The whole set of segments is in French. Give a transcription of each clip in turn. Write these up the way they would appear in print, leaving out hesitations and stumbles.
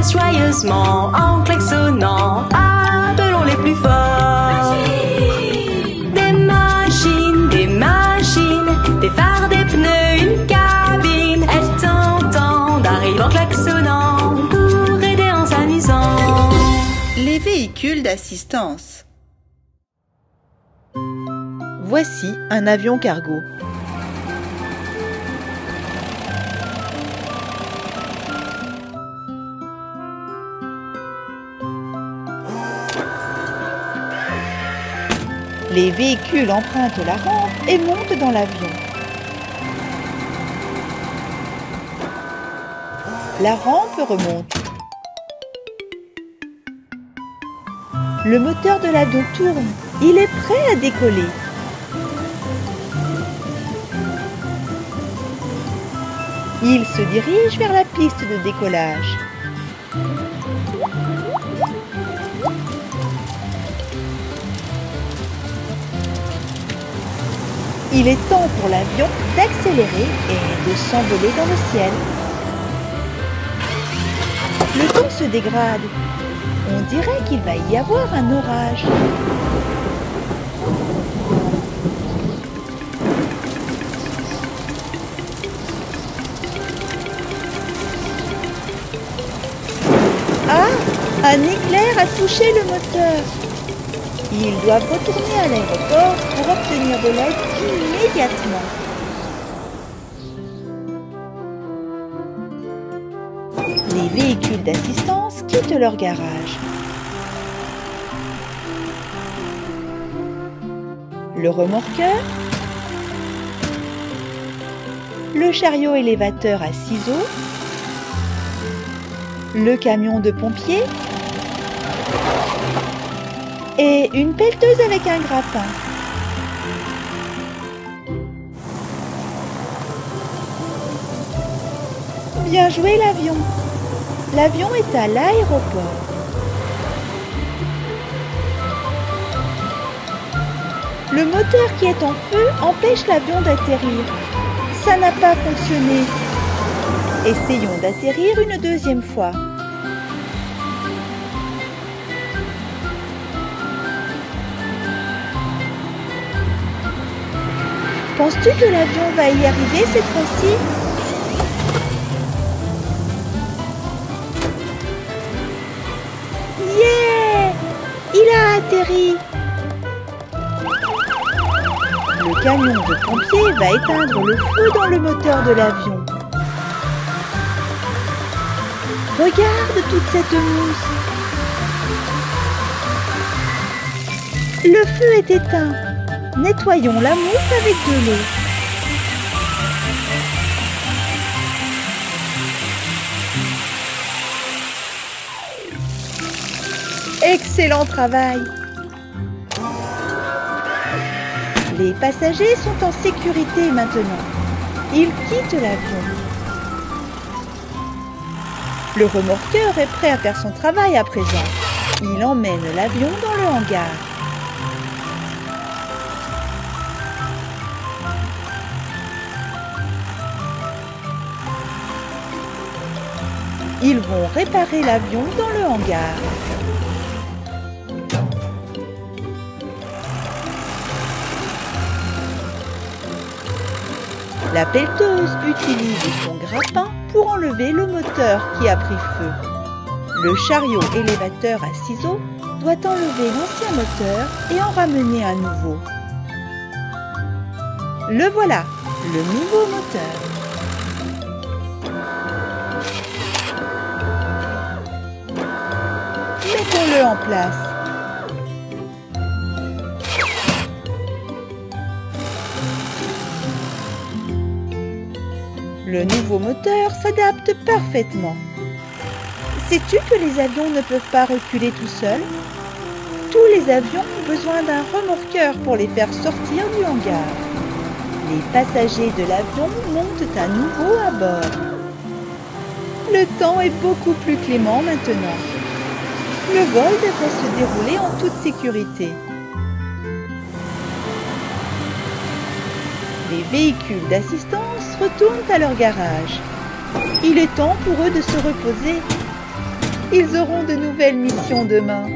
passe joyeusement en klaxonnant. Appelons les plus forts. Des machines, des phares, des pneus, une cabine. Elles t'entendent, arrivent en klaxonnant pour aider en s'amusant. Les véhicules d'assistance. Voici un avion cargo. Les véhicules empruntent la rampe et montent dans l'avion. La rampe remonte. Le moteur de l'avion tourne. Il est prêt à décoller. Il se dirige vers la piste de décollage. Il est temps pour l'avion d'accélérer et de s'envoler dans le ciel. Le temps se dégrade. On dirait qu'il va y avoir un orage. Ah! Un éclair a touché le moteur. Ils doivent retourner à l'aéroport pour obtenir de l'aide immédiatement. Les véhicules d'assistance quittent leur garage. Le remorqueur, le chariot élévateur à ciseaux, le camion de pompiers et une pelleteuse avec un grappin. Bien joué l'avion. L'avion est à l'aéroport. Le moteur qui est en feu empêche l'avion d'atterrir. Ça n'a pas fonctionné. Essayons d'atterrir une deuxième fois. Penses-tu que l'avion va y arriver cette fois-ci? Yeah! Il a atterri! Le camion de pompiers va éteindre le feu dans le moteur de l'avion. Regarde toute cette mousse! Le feu est éteint. Nettoyons la mousse avec de l'eau. Excellent travail! Les passagers sont en sécurité maintenant. Ils quittent l'avion. Le remorqueur est prêt à faire son travail à présent. Il emmène l'avion dans le hangar. Ils vont réparer l'avion dans le hangar. La pelleteuse utilise son grappin pour enlever le moteur qui a pris feu. Le chariot élévateur à ciseaux doit enlever l'ancien moteur et en ramener un nouveau. Le voilà, le nouveau moteur. Mettons-le en place. Le nouveau moteur s'adapte parfaitement. Sais-tu que les avions ne peuvent pas reculer tout seuls? Tous les avions ont besoin d'un remorqueur pour les faire sortir du hangar. Les passagers de l'avion montent à nouveau à bord. Le temps est beaucoup plus clément maintenant. Le vol devrait se dérouler en toute sécurité. Les véhicules d'assistance retournent à leur garage. Il est temps pour eux de se reposer. Ils auront de nouvelles missions demain.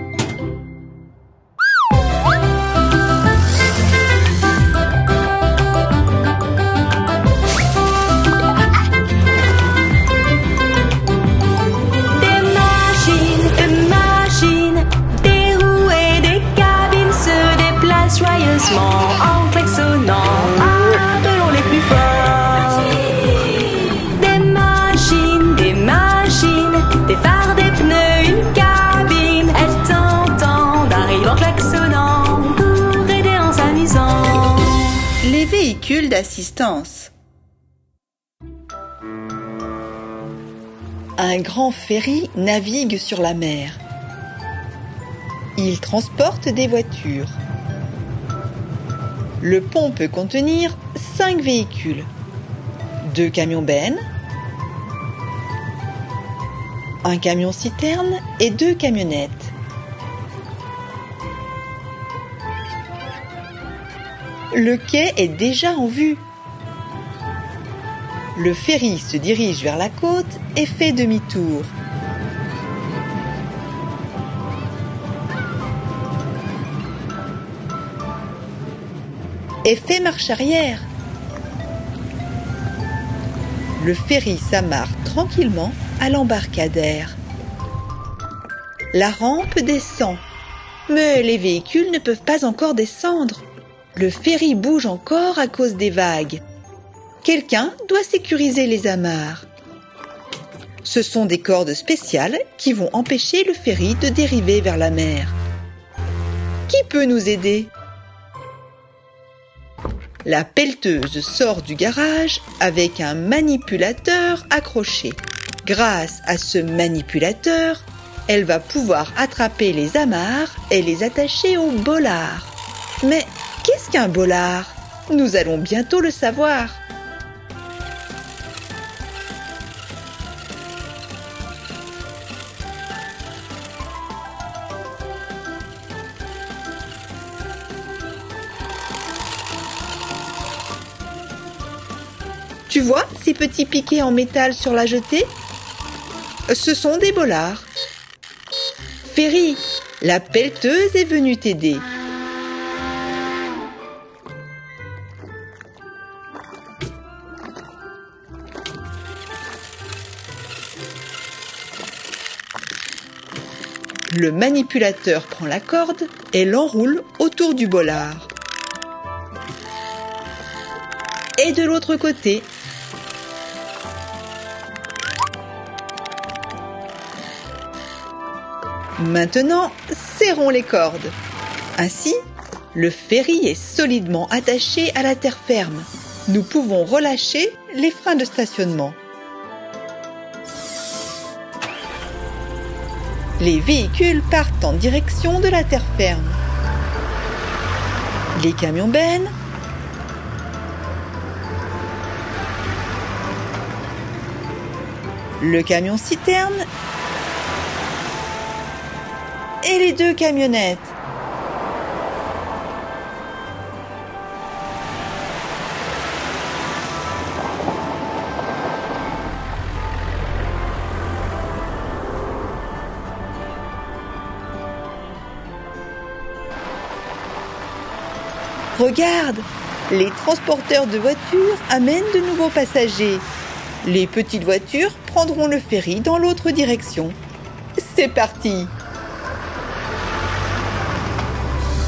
Joyeusement en klaxonnant, appelons les plus forts. Des machines, des phares, des pneus, une cabine. Elles t'entendent, arrivent en klaxonnant pour aider en s'amusant. Les véhicules d'assistance. Un grand ferry navigue sur la mer. Il transporte des voitures. Le pont peut contenir 5 véhicules, 2 camions-bennes, un camion-citerne et 2 camionnettes. Le quai est déjà en vue. Le ferry se dirige vers la côte et fait demi-tour. Et fait marche arrière. Le ferry s'amarre tranquillement à l'embarcadère. La rampe descend, mais les véhicules ne peuvent pas encore descendre. Le ferry bouge encore à cause des vagues. Quelqu'un doit sécuriser les amarres. Ce sont des cordes spéciales qui vont empêcher le ferry de dériver vers la mer. Qui peut nous aider ? La pelleteuse sort du garage avec un manipulateur accroché. Grâce à ce manipulateur, elle va pouvoir attraper les amarres et les attacher au bollard. Mais qu'est-ce qu'un bollard ? Nous allons bientôt le savoir. Tu vois ces petits piquets en métal sur la jetée ? Ce sont des bollards. Ferry, la pelleteuse est venue t'aider. Le manipulateur prend la corde et l'enroule autour du bollard. Et de l'autre côté. Maintenant, serrons les cordes. Ainsi, le ferry est solidement attaché à la terre ferme. Nous pouvons relâcher les freins de stationnement. Les véhicules partent en direction de la terre ferme. Les camions-bennes, le camion-citerne et les 2 camionnettes. Regarde, les transporteurs de voitures amènent de nouveaux passagers. Les petites voitures prendront le ferry dans l'autre direction. C'est parti!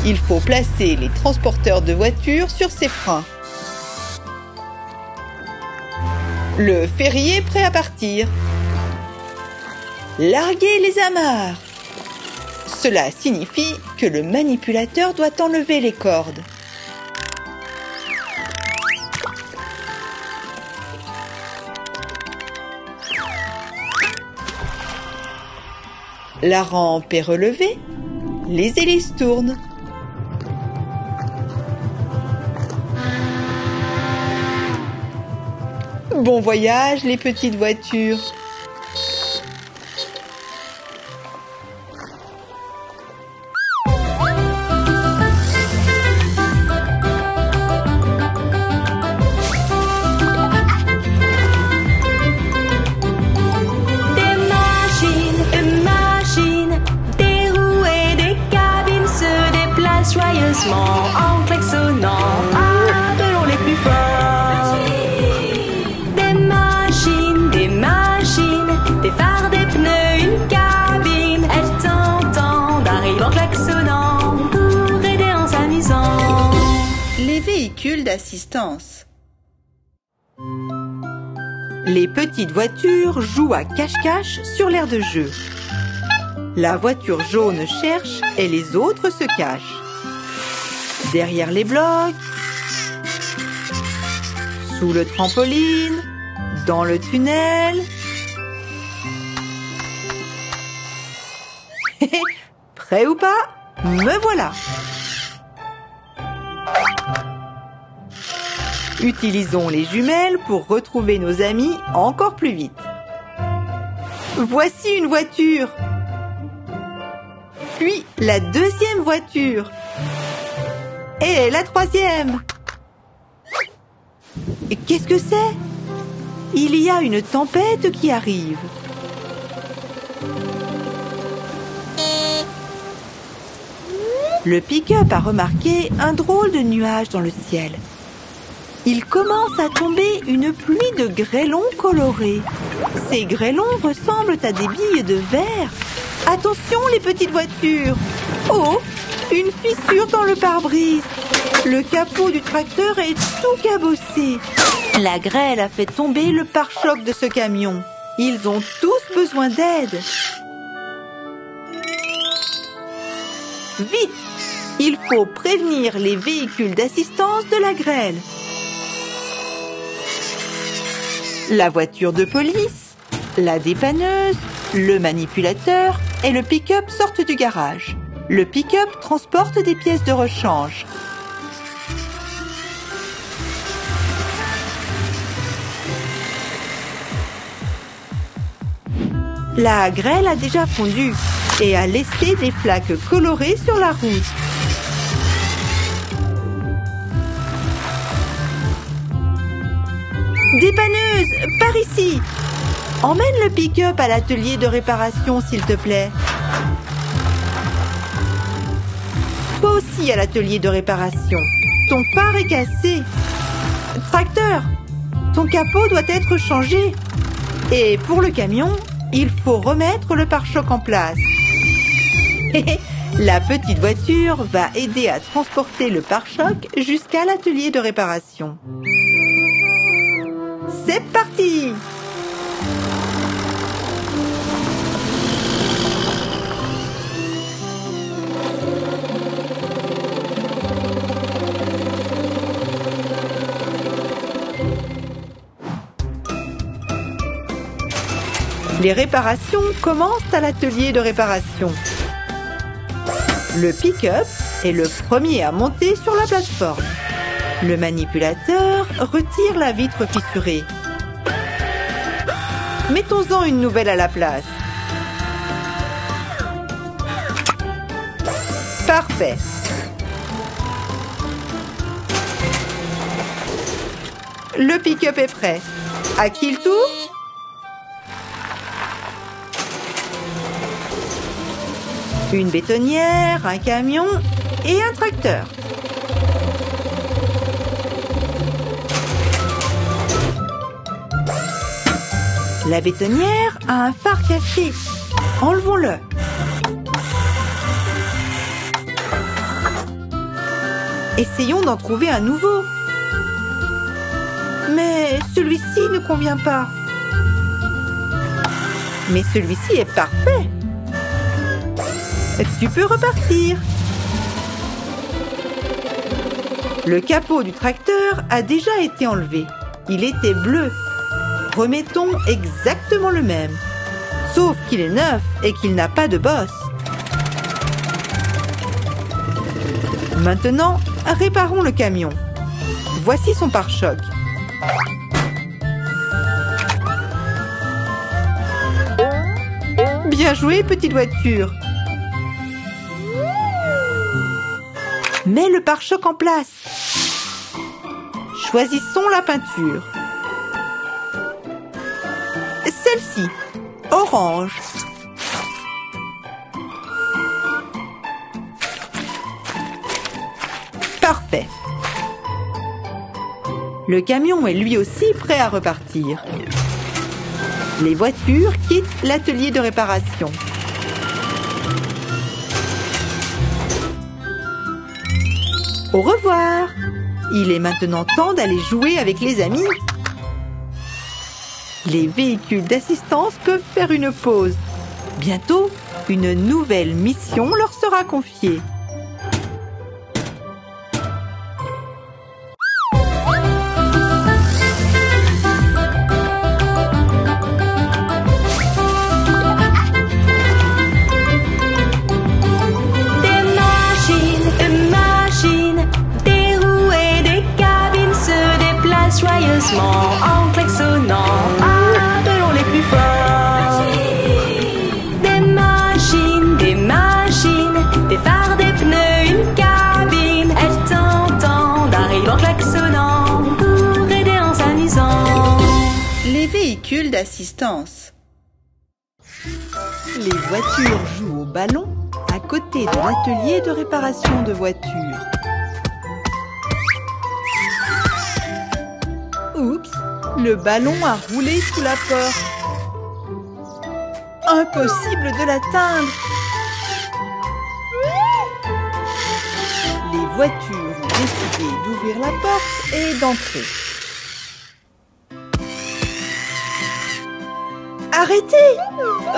Il faut placer les transporteurs de voitures sur ses freins. Le ferry est prêt à partir. Larguez les amarres. Cela signifie que le manipulateur doit enlever les cordes. La rampe est relevée, les hélices tournent. Bon voyage les petites voitures. Des machines doucement en klaxonnant. Appelons les plus forts. Des machines, des phares, des pneus, une cabine. Elles t'entendent, arrivent en klaxonnant pour aider en s'amusant. Les véhicules d'assistance. Les petites voitures jouent à cache-cache sur l'aire de jeu. La voiture jaune cherche et les autres se cachent. Derrière les blocs, sous le trampoline, dans le tunnel. Prêt ou pas, me voilà. Utilisons les jumelles pour retrouver nos amis encore plus vite. Voici une voiture. Puis la deuxième voiture. Et la troisième. Et qu'est-ce que c'est? Il y a une tempête qui arrive. Le pick-up a remarqué un drôle de nuage dans le ciel. Il commence à tomber une pluie de grêlons colorés. Ces grêlons ressemblent à des billes de verre. Attention les petites voitures! Oh, une fissure dans le pare-brise. Le capot du tracteur est tout cabossé. La grêle a fait tomber le pare-choc de ce camion. Ils ont tous besoin d'aide. Vite! Il faut prévenir les véhicules d'assistance de la grêle. La voiture de police, la dépanneuse, le manipulateur et le pick-up sortent du garage. Le pick-up transporte des pièces de rechange. La grêle a déjà fondu et a laissé des flaques colorées sur la route. Dépanneuse, par ici! Emmène le pick-up à l'atelier de réparation, s'il te plaît. Toi aussi à l'atelier de réparation. Ton phare est cassé. Tracteur, ton capot doit être changé. Et pour le camion, il faut remettre le pare-choc en place. La petite voiture va aider à transporter le pare-choc jusqu'à l'atelier de réparation. C'est parti! Les réparations commencent à l'atelier de réparation. Le pick-up est le premier à monter sur la plateforme. Le manipulateur retire la vitre fissurée. Mettons-en une nouvelle à la place. Parfait. Le pick-up est prêt. À qui le tour? Une bétonnière, un camion et un tracteur. La bétonnière a un phare cassé. Enlevons-le. Essayons d'en trouver un nouveau. Mais celui-ci ne convient pas. Mais celui-ci est parfait. Tu peux repartir. Le capot du tracteur a déjà été enlevé. Il était bleu. Remettons exactement le même. Sauf qu'il est neuf et qu'il n'a pas de bosse. Maintenant, réparons le camion. Voici son pare-choc. Bien joué, petite voiture. Mets le pare-choc en place. Choisissons la peinture. Celle-ci, orange. Le camion est lui aussi prêt à repartir. Les voitures quittent l'atelier de réparation. Au revoir! Il est maintenant temps d'aller jouer avec les amis. Les véhicules d'assistance peuvent faire une pause. Bientôt, une nouvelle mission leur sera confiée. Joyeusement en klaxonnant, appelons les plus forts. Des machines, des phares, des pneus, une cabine. Elles t'entendent, arrivent en klaxonnant pour aider en s'amusant. Les véhicules d'assistance. Les voitures jouent au ballon à côté de l'atelier de réparation de voitures. Oups, le ballon a roulé sous la porte. Impossible de l'atteindre. Les voitures ont décidé d'ouvrir la porte et d'entrer. Arrêtez!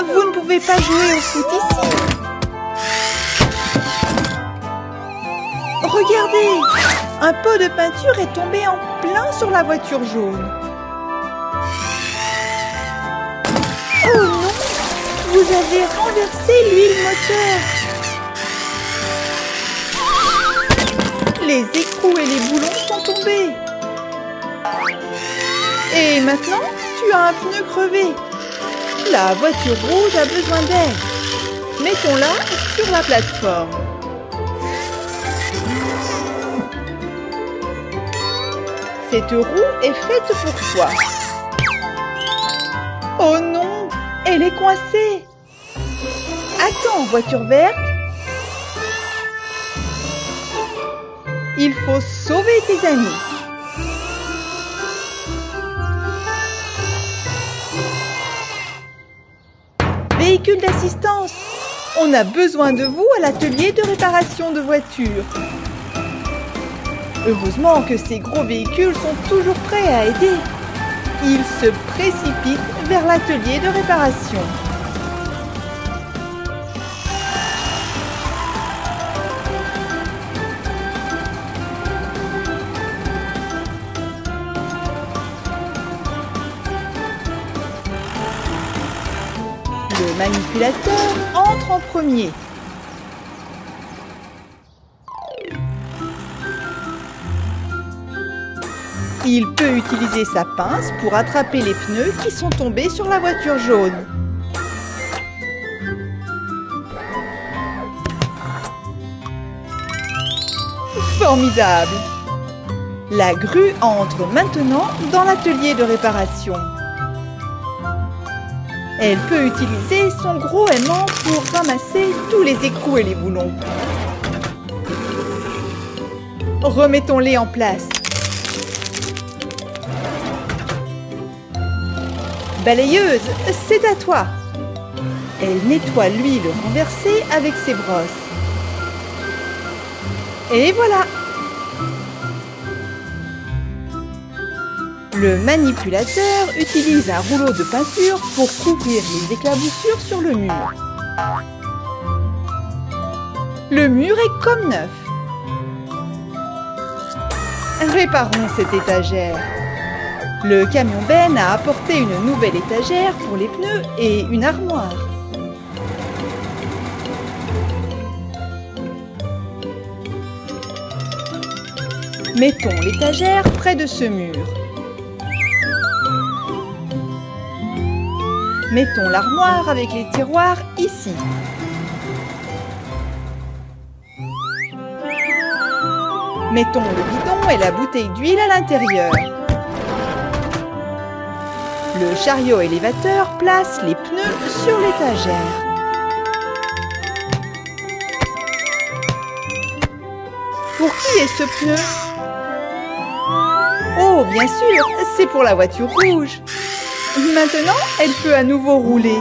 Vous ne pouvez pas jouer au foot ici. Regardez! Un pot de peinture est tombé en plein sur la voiture jaune. Oh non! Vous avez renversé l'huile moteur. Les écrous et les boulons sont tombés. Et maintenant, tu as un pneu crevé. La voiture rouge a besoin d'aide. Mettons-la sur la plateforme. Cette roue est faite pour toi. Oh non, elle est coincée. Attends, voiture verte. Il faut sauver tes amis. Véhicule d'assistance. On a besoin de vous à l'atelier de réparation de voitures. Heureusement que ces gros véhicules sont toujours prêts à aider. Ils se précipitent vers l'atelier de réparation. Le manipulateur entre en premier. Il peut utiliser sa pince pour attraper les pneus qui sont tombés sur la voiture jaune. Formidable! La grue entre maintenant dans l'atelier de réparation. Elle peut utiliser son gros aimant pour ramasser tous les écrous et les boulons. Remettons-les en place. Balayeuse, c'est à toi. Elle nettoie l'huile renversée avec ses brosses. Et voilà. Le manipulateur utilise un rouleau de peinture pour couvrir les éclaboussures sur le mur. Le mur est comme neuf. Réparons cette étagère. Le camion Ben a apporté une nouvelle étagère pour les pneus et une armoire. Mettons l'étagère près de ce mur. Mettons l'armoire avec les tiroirs ici. Mettons le bidon et la bouteille d'huile à l'intérieur. Le chariot élévateur place les pneus sur l'étagère. Pour qui est ce pneu? Oh, bien sûr, c'est pour la voiture rouge. Maintenant, elle peut à nouveau rouler.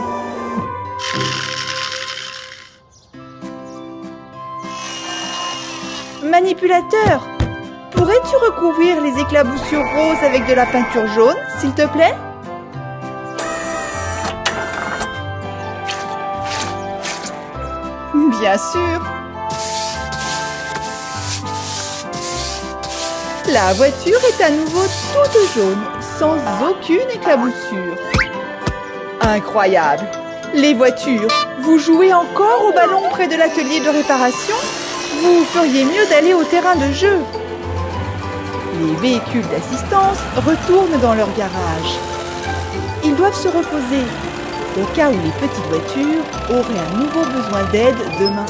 Manipulateur, pourrais-tu recouvrir les éclaboussures roses avec de la peinture jaune, s'il te plaît? Bien sûr. La voiture est à nouveau toute jaune, sans aucune éclaboussure. Incroyable! Les voitures, vous jouez encore au ballon près de l'atelier de réparation? Vous feriez mieux d'aller au terrain de jeu. Les véhicules d'assistance retournent dans leur garage. Ils doivent se reposer, au cas où les petites voitures auraient à nouveau besoin d'aide demain.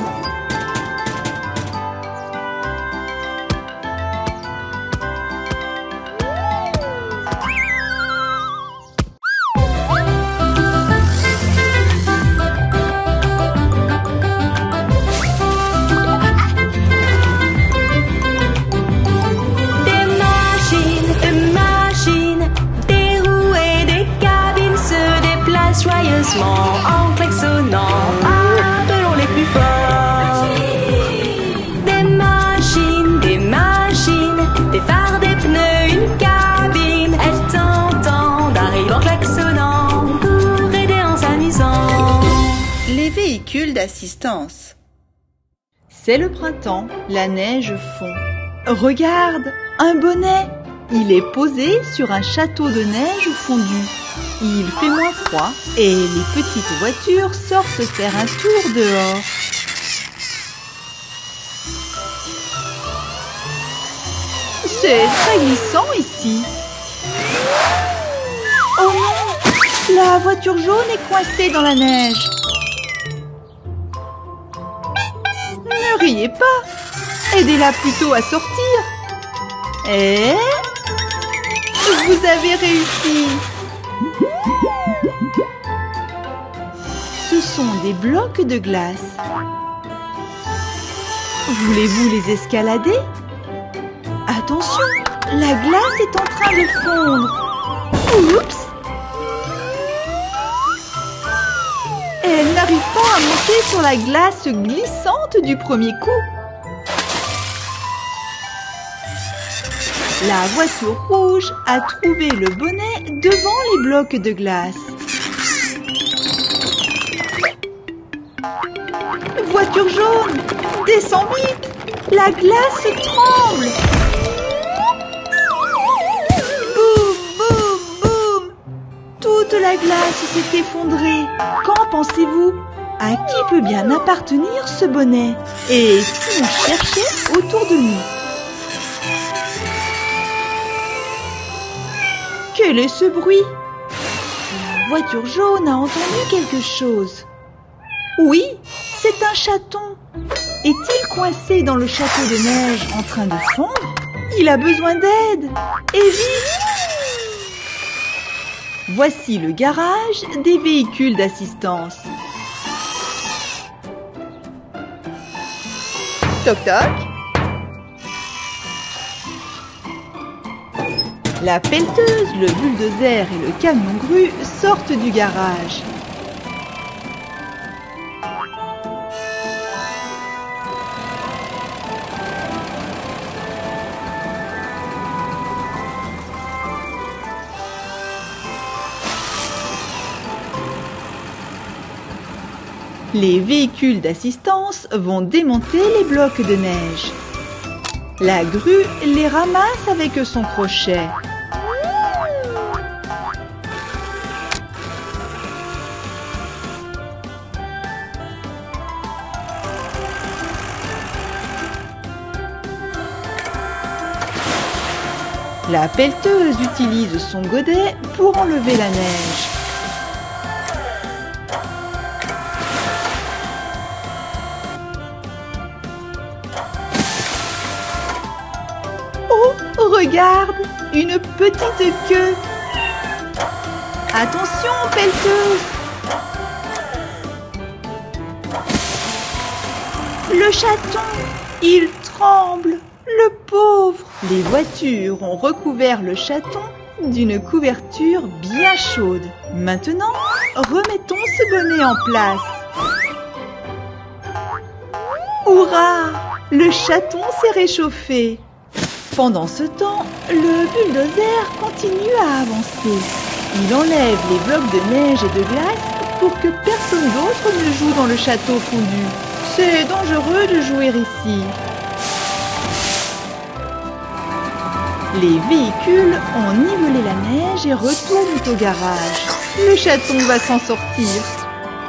Joyeusement en klaxonnant, appelons les plus forts. Des machines, des phares, des pneus, une cabine. Elles t'entendent, arrivent en klaxonnant pour aider en s'amusant. Les véhicules d'assistance. C'est le printemps, la neige fond. Regarde, un bonnet. Il est posé sur un château de neige fondu. Il fait moins froid et les petites voitures sortent faire un tour dehors. C'est très glissant ici. Oh non! La voiture jaune est coincée dans la neige. Ne riez pas. Aidez-la plutôt à sortir. Et vous avez réussi. Ce sont des blocs de glace. Voulez-vous les escalader? Attention, la glace est en train de fondre. Oups! Elle n'arrive pas à monter sur la glace glissante du premier coup. La voiture rouge a trouvé le bonnet devant les blocs de glace. Voiture jaune, descends vite! La glace tremble! Boum, boum, boum! Toute la glace s'est effondrée. Qu'en pensez-vous? À qui peut bien appartenir ce bonnet? Et si on cherchait autour de nous? Quel est ce bruit? La voiture jaune a entendu quelque chose. Oui, c'est un chaton. Est-il coincé dans le château de neige en train de fondre? Il a besoin d'aide. Et vite! Voici le garage des véhicules d'assistance. Toc toc. La pelleteuse, le bulldozer et le camion grue sortent du garage. Les véhicules d'assistance vont démonter les blocs de neige. La grue les ramasse avec son crochet. La pelleteuse utilise son godet pour enlever la neige. Oh, regarde, une petite queue. Attention, pelleteuse. Le chaton, il tremble. le pauvre! Les voitures ont recouvert le chaton d'une couverture bien chaude. Maintenant, remettons ce bonnet en place. Hurrah! Le chaton s'est réchauffé. Pendant ce temps, le bulldozer continue à avancer. Il enlève les blocs de neige et de glace pour que personne d'autre ne joue dans le château fondu. C'est dangereux de jouer ici. Les véhicules ont nivelé la neige et retournent au garage. Le chaton va s'en sortir.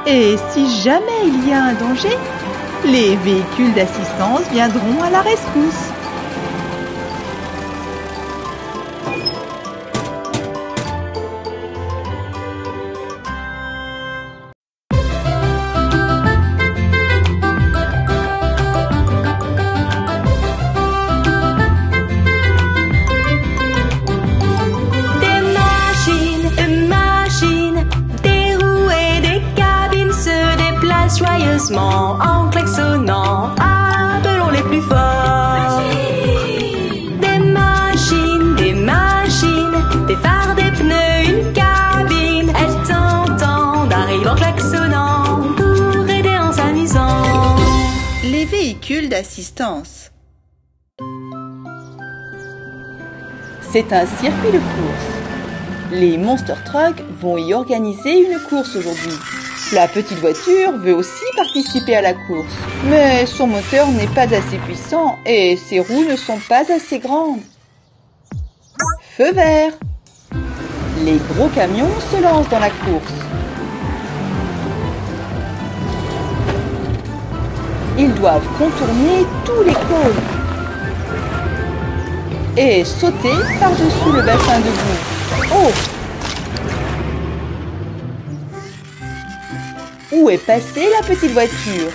Et si jamais il y a un danger, les véhicules d'assistance viendront à la rescousse. Joyeusement en klaxonnant, appelons les plus forts. Des machines, des phares, des pneus, une cabine. Elles t'entendent, arrivent en klaxonnant pour aider en s'amusant. Les véhicules d'assistance. C'est un circuit de course. Les Monster Trucks vont y organiser une course aujourd'hui. La petite voiture veut aussi participer à la course, mais son moteur n'est pas assez puissant et ses roues ne sont pas assez grandes. Feu vert. Les gros camions se lancent dans la course. Ils doivent contourner tous les cônes et sauter par-dessous le bassin de boue. Oh! Où est passée la petite voiture?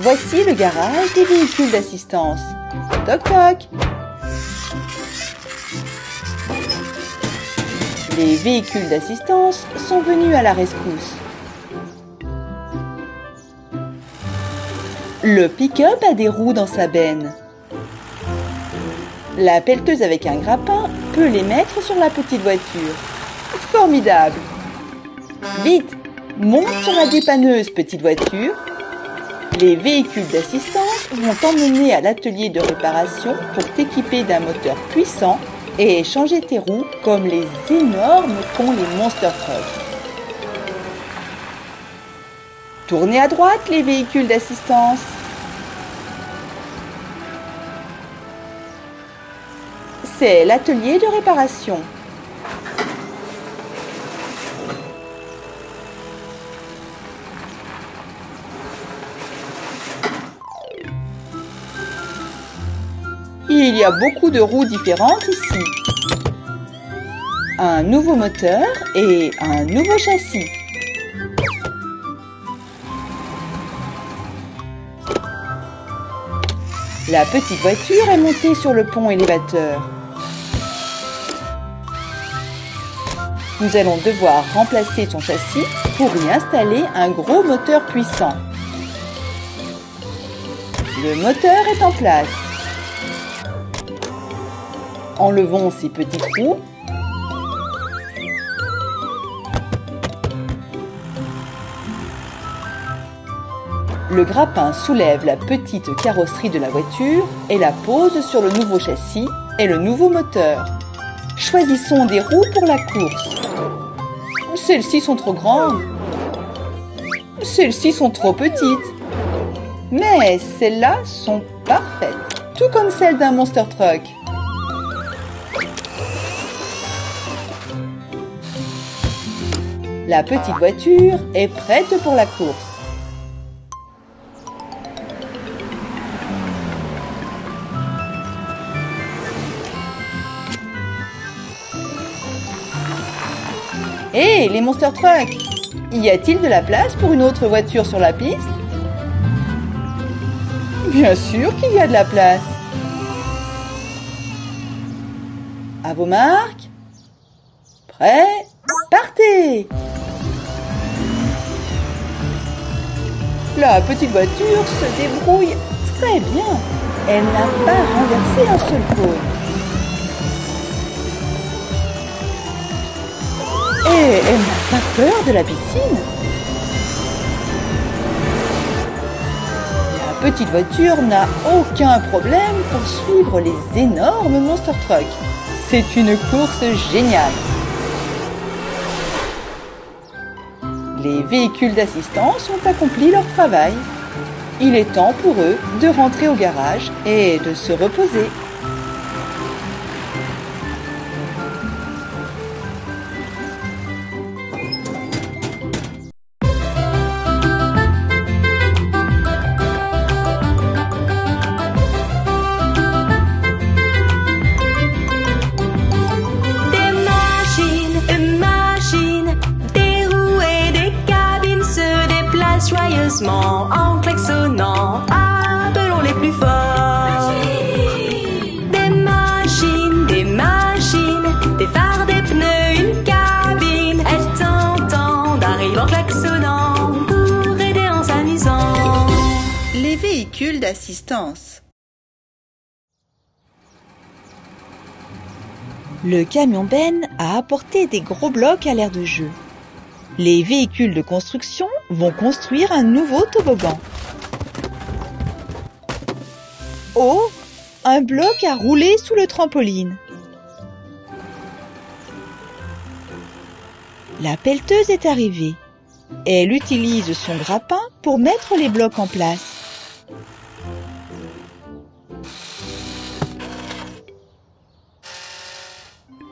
Voici le garage des véhicules d'assistance. Toc toc. Les véhicules d'assistance sont venus à la rescousse. Le pick-up a des roues dans sa benne. La pelleteuse avec un grappin peut les mettre sur la petite voiture. Formidable! Vite, monte sur la dépanneuse, petite voiture. Les véhicules d'assistance vont t'emmener à l'atelier de réparation pour t'équiper d'un moteur puissant et changer tes roues comme les énormes qu'ont les Monster Trucks. Tournez à droite, les véhicules d'assistance. C'est l'atelier de réparation. Il y a beaucoup de roues différentes ici. Un nouveau moteur et un nouveau châssis. La petite voiture est montée sur le pont élévateur. Nous allons devoir remplacer son châssis pour y installer un gros moteur puissant. Le moteur est en place. Enlevons ces petites roues. Le grappin soulève la petite carrosserie de la voiture et la pose sur le nouveau châssis et le nouveau moteur. Choisissons des roues pour la course. Celles-ci sont trop grandes. Celles-ci sont trop petites. Mais celles-là sont parfaites, tout comme celles d'un Monster Truck. La petite voiture est prête pour la course. Hé, les Monster Trucks! Y a-t-il de la place pour une autre voiture sur la piste? Bien sûr qu'il y a de la place. À vos marques. Prêts? Partez! La petite voiture se débrouille Très bien. Elle n'a pas renversé un seul pot. Et elle n'a pas peur de la piscine. La petite voiture n'a aucun problème pour suivre les énormes monster trucks. C'est une course géniale. Les véhicules d'assistance ont accompli leur travail. Il est temps pour eux de rentrer au garage et de se reposer. Joyeusement en klaxonnant, appelons les plus forts. Des machines, des phares, des pneus, une cabine. Elles t'entendent, arrivent en klaxonnant pour aider en s'amusant. Les véhicules d'assistance. Le camion Ben a apporté des gros blocs à l'aire de jeu. Les véhicules de construction vont construire un nouveau toboggan. Oh, un bloc a roulé sous le trampoline. La pelleteuse est arrivée. Elle utilise son grappin pour mettre les blocs en place.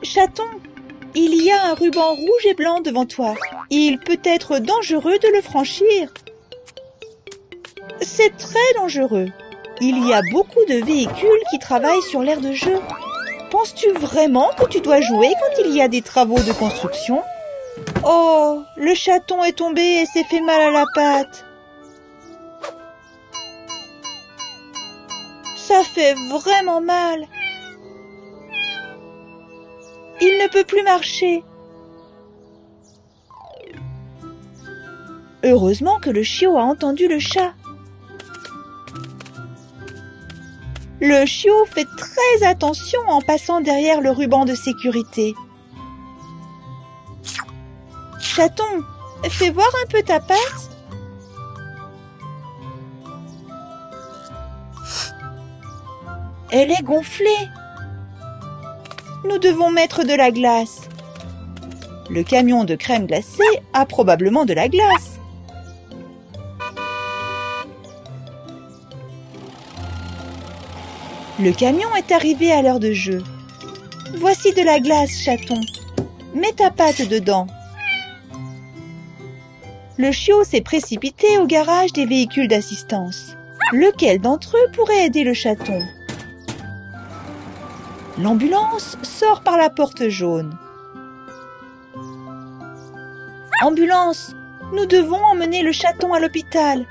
Chaton, il y a un ruban rouge et blanc devant toi. Il peut être dangereux de le franchir. C'est très dangereux. Il y a beaucoup de véhicules qui travaillent sur l'aire de jeu. Penses-tu vraiment que tu dois jouer quand il y a des travaux de construction? Oh, le chaton est tombé et s'est fait mal à la patte. Ça fait vraiment mal. Il ne peut plus marcher. Heureusement que le chiot a entendu le chat. Le chiot fait très attention en passant derrière le ruban de sécurité. Chaton, fais voir un peu ta patte. Elle est gonflée. Nous devons mettre de la glace. Le camion de crème glacée a probablement de la glace. Le camion est arrivé à l'heure de jeu. Voici de la glace, chaton. Mets ta patte dedans. Le chiot s'est précipité au garage des véhicules d'assistance. Lequel d'entre eux pourrait aider le chaton? L'ambulance sort par la porte jaune. Ambulance, nous devons emmener le chaton à l'hôpital.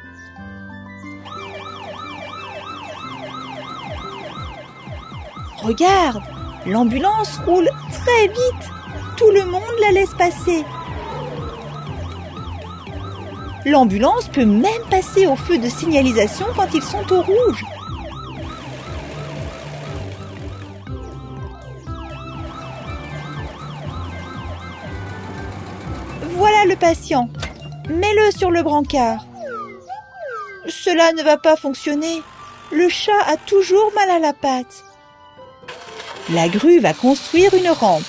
Regarde, l'ambulance roule très vite. Tout le monde la laisse passer. L'ambulance peut même passer au feu de signalisation quand ils sont au rouge. Voilà le patient. Mets-le sur le brancard. Cela ne va pas fonctionner. Le chat a toujours mal à la patte. La grue va construire une rampe.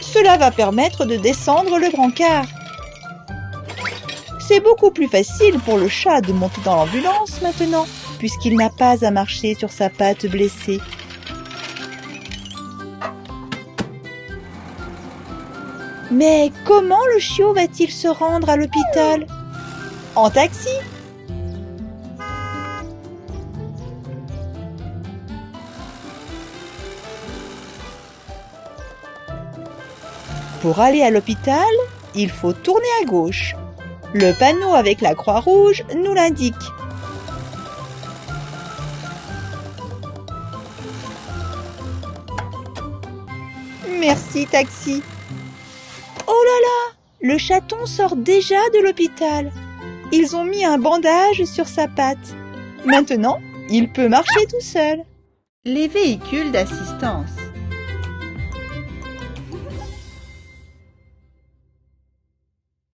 Cela va permettre de descendre le brancard. C'est beaucoup plus facile pour le chat de monter dans l'ambulance maintenant, puisqu'il n'a pas à marcher sur sa patte blessée. Mais comment le chiot va-t-il se rendre à l'hôpital? En taxi? Pour aller à l'hôpital, il faut tourner à gauche. Le panneau avec la croix rouge nous l'indique. Merci, taxi. Oh là là, Le chaton sort déjà de l'hôpital. Ils ont mis un bandage sur sa patte. Maintenant, il peut marcher tout seul. Les véhicules d'assistance.